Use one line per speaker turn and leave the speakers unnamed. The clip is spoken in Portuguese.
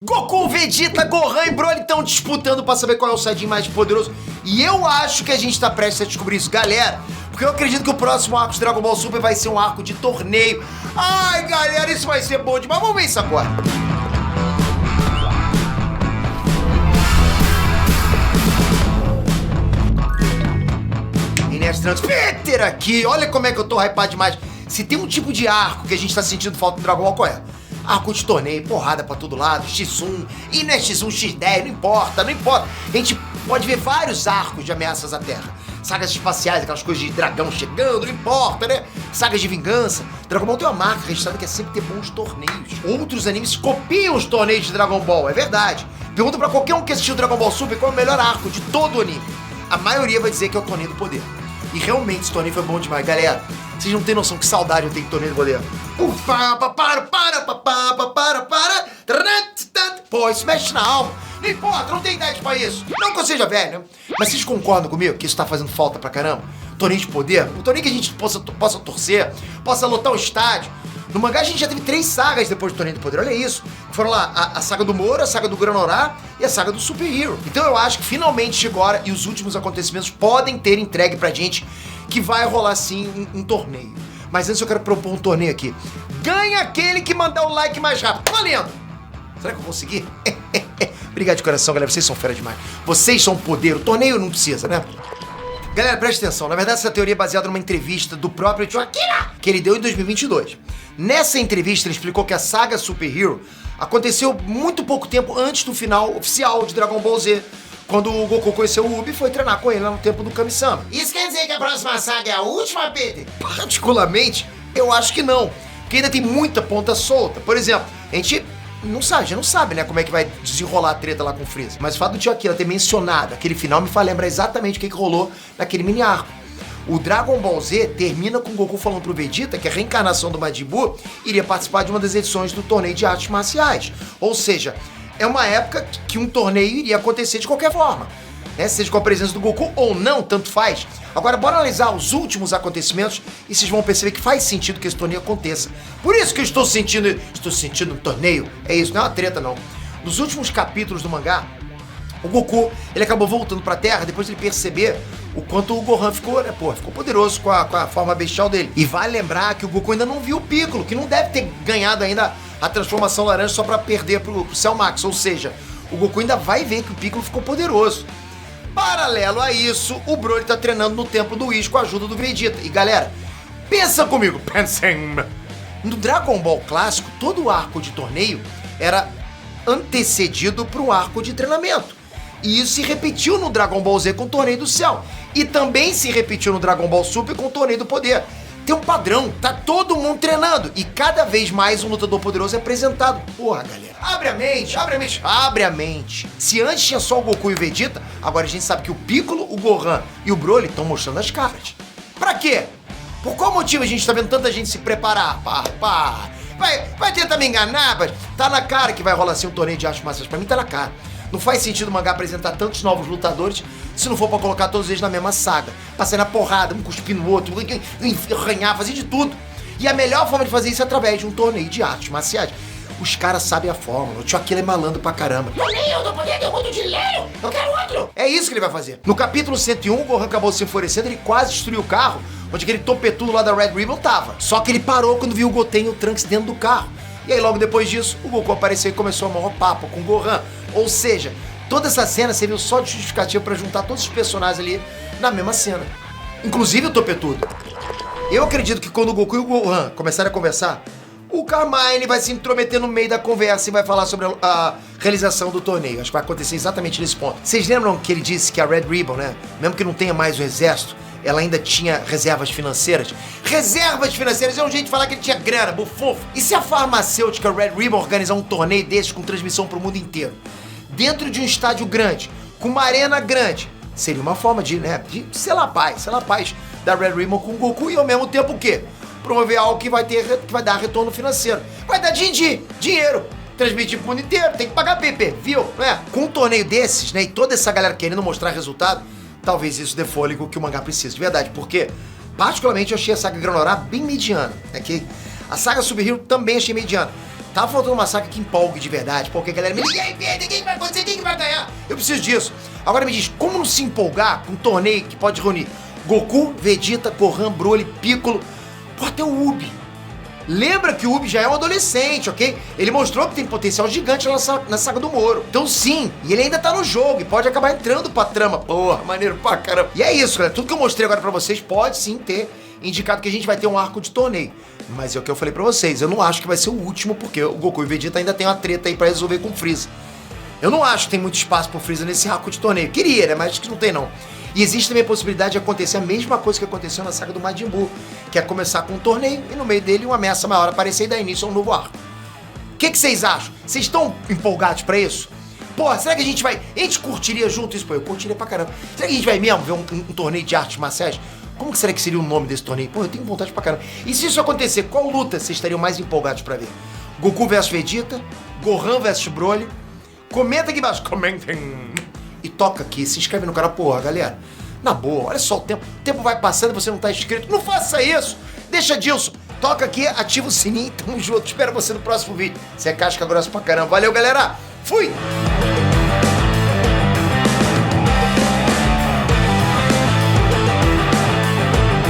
Goku, Vegeta, Gohan e Broly estão disputando pra saber qual é o Saiyajin mais poderoso. E eu acho que a gente tá prestes a descobrir isso, galera. Porque eu acredito que o próximo arco de Dragon Ball Super vai ser um arco de torneio. Ai, galera, isso vai ser bom demais. Vamos ver isso agora. Inés Transmitter aqui. Olha como é que eu tô hypado demais. Se tem um tipo de arco que a gente tá sentindo falta do Dragon Ball, qual é? Arco de torneio, porrada pra todo lado, X1, e não é X1, X10, não importa. A gente pode ver vários arcos de ameaças à Terra. Sagas espaciais, aquelas coisas de dragão chegando, não importa, né? Sagas de vingança. Dragon Ball tem uma marca registrada que é sempre ter bons torneios. Outros animes copiam os torneios de Dragon Ball, é verdade. Pergunta pra qualquer um que assistiu Dragon Ball Super qual é o melhor arco de todo o anime. A maioria vai dizer que é o Torneio do Poder. E realmente esse torneio foi bom demais, galera. Vocês não têm noção que saudade eu tenho de Torneio do Poder. Pô, isso mexe na alma. Não importa, não tem idade pra isso. Não que eu seja velho, né? Mas vocês concordam comigo que isso tá fazendo falta pra caramba? Torneio de poder, um torneio que a gente possa torcer, possa lotar o estádio. No mangá a gente já teve 3 sagas depois do Torneio do Poder, olha isso. Foram lá a saga do Moro, a saga do Granorá e a saga do Super Hero. Então eu acho que finalmente chegou a hora e os últimos acontecimentos podem ter entregue pra gente que vai rolar sim um torneio. Mas antes eu quero propor um torneio aqui. Ganha aquele que mandar o like mais rápido. Valendo! Será que eu consegui? Obrigado de coração, galera. Vocês são fera demais. Vocês são poder. O torneio não precisa, né? Galera, presta atenção. Na verdade, essa teoria é baseada numa entrevista do próprio Tio Akira, que ele deu em 2022. Nessa entrevista, ele explicou que a saga Super Hero aconteceu muito pouco tempo antes do final oficial de Dragon Ball Z, quando o Goku conheceu o Ubi e foi treinar com ele lá no tempo do Kami-sama. Isso quer dizer que a próxima saga é a última, Peter? Particularmente, eu acho que não. Porque ainda tem muita ponta solta. Por exemplo, a gente não sabe, né, como é que vai desenrolar a treta lá com o Freeza. Mas o fato do Tio Akira ter mencionado aquele final me faz lembrar exatamente o que rolou naquele mini arco. O Dragon Ball Z termina com o Goku falando pro Vegeta que a reencarnação do Majin Buu iria participar de uma das edições do torneio de artes marciais. Ou seja, é uma época que um torneio iria acontecer de qualquer forma, né? Seja com a presença do Goku ou não, tanto faz. Agora bora analisar os últimos acontecimentos e vocês vão perceber que faz sentido que esse torneio aconteça. Por isso que eu estou sentindo um torneio. É isso, não é uma treta não. Nos últimos capítulos do mangá, o Goku, ele acabou voltando pra Terra depois de ele perceber o quanto o Gohan ficou, né, ficou poderoso com a forma bestial dele. E vale lembrar que o Goku ainda não viu o Piccolo, que não deve ter ganhado ainda a transformação laranja só pra perder pro Cell Max. Ou seja, o Goku ainda vai ver que o Piccolo ficou poderoso. Paralelo a isso, o Broly tá treinando no Templo do Whis com a ajuda do Vegeta. E galera, pensa comigo, pensem. No Dragon Ball clássico, todo o arco de torneio era antecedido por um arco de treinamento. E isso se repetiu no Dragon Ball Z com o Torneio do Céu. E também se repetiu no Dragon Ball Super com o Torneio do Poder. Tem um padrão, tá todo mundo treinando. E cada vez mais um lutador poderoso é apresentado. Porra, galera, abre a mente. Se antes tinha só o Goku e o Vegeta, agora a gente sabe que o Piccolo, o Gohan e o Broly estão mostrando as caras. Pra quê? Por qual motivo a gente tá vendo tanta gente se preparar? Vai tentar me enganar, mas tá na cara que vai rolar assim um torneio de artes marciais. Pra mim tá na cara. Não faz sentido o mangá apresentar tantos novos lutadores se não for pra colocar todos eles na mesma saga. Pra sair na porrada, um cuspindo no outro, arranhar, fazer de tudo. E a melhor forma de fazer isso é através de um torneio de artes marciais. Os caras sabem a fórmula. O Tio Akira é malandro pra caramba. Torneio do poder deu muito dinheiro! Eu quero outro! É isso que ele vai fazer. No capítulo 101, o Gohan acabou se enfurecendo, ele quase destruiu o carro onde aquele topetudo lá da Red Ribbon tava. Só que ele parou quando viu o Goten e o Trunks dentro do carro. E aí logo depois disso, o Goku apareceu e começou a maior papo com o Gohan. Ou seja, toda essa cena serviu só de justificativa pra juntar todos os personagens ali na mesma cena. Inclusive o topetudo. Eu acredito que quando o Goku e o Gohan começarem a conversar, o Carmine vai se intrometer no meio da conversa e vai falar sobre a realização do torneio. Acho que vai acontecer exatamente nesse ponto. Vocês lembram que ele disse que a Red Ribbon, né, mesmo que não tenha mais o exército, ela ainda tinha reservas financeiras? Reservas financeiras é um jeito de falar que ele tinha grana, bufufo. E se a farmacêutica Red Ribbon organizar um torneio desses com transmissão pro mundo inteiro? Dentro de um estádio grande, com uma arena grande, seria uma forma de selar a paz da Red Ribbon com o Goku e ao mesmo tempo o quê? Promover algo que vai dar retorno financeiro. Vai dar dinheiro. Transmitir pro mundo inteiro, tem que pagar pay-per-view, né? Com um torneio desses, né, e toda essa galera querendo mostrar resultado, talvez isso dê fôlego que o mangá precisa, de verdade. Porque, particularmente, eu achei a saga Granorá bem mediana, né? Que a saga Super Hero também achei mediana. Tava faltando uma saga que empolgue de verdade, porque a galera me liga, e aí, Pedro, quem vai acontecer, quem vai ganhar? Eu preciso disso. Agora me diz, como não se empolgar com um torneio que pode reunir Goku, Vegeta, Gohan, Broly, Piccolo, pô, até o Ubi. Lembra que o Ubi já é um adolescente, ok? Ele mostrou que tem potencial gigante na saga do Moro. Então sim, e ele ainda tá no jogo e pode acabar entrando pra trama. Porra, maneiro pra caramba. E é isso, galera. Tudo que eu mostrei agora pra vocês pode sim ter indicado que a gente vai ter um arco de torneio. Mas é o que eu falei pra vocês, eu não acho que vai ser o último, porque o Goku e o Vegeta ainda tem uma treta aí pra resolver com o Freeza. Eu não acho que tem muito espaço pro Freeza nesse arco de torneio. Queria, né? Mas acho que não tem, não. E existe também a possibilidade de acontecer a mesma coisa que aconteceu na saga do Majin Buu, que é começar com um torneio e no meio dele uma ameaça maior aparecer e dar início a um novo arco. O que vocês acham? Vocês estão empolgados pra isso? Porra, será que a gente vai... A gente curtiria junto isso? Pô, eu curtiria pra caramba. Será que a gente vai mesmo ver um torneio de artes marciais? Como que será que seria o nome desse torneio? Pô, eu tenho vontade pra caramba. E se isso acontecer, qual luta vocês estariam mais empolgados pra ver? Goku vs Vegeta? Gohan vs Broly? Comenta aqui embaixo. Comentem. E toca aqui, se inscreve no canal. Porra, galera, na boa, olha só o tempo vai passando e você não tá inscrito. Não faça isso. Deixa disso. Toca aqui, ativa o sininho. Tamo junto. Espero você no próximo vídeo. Você é casca grossa pra caramba. Valeu, galera. Fui!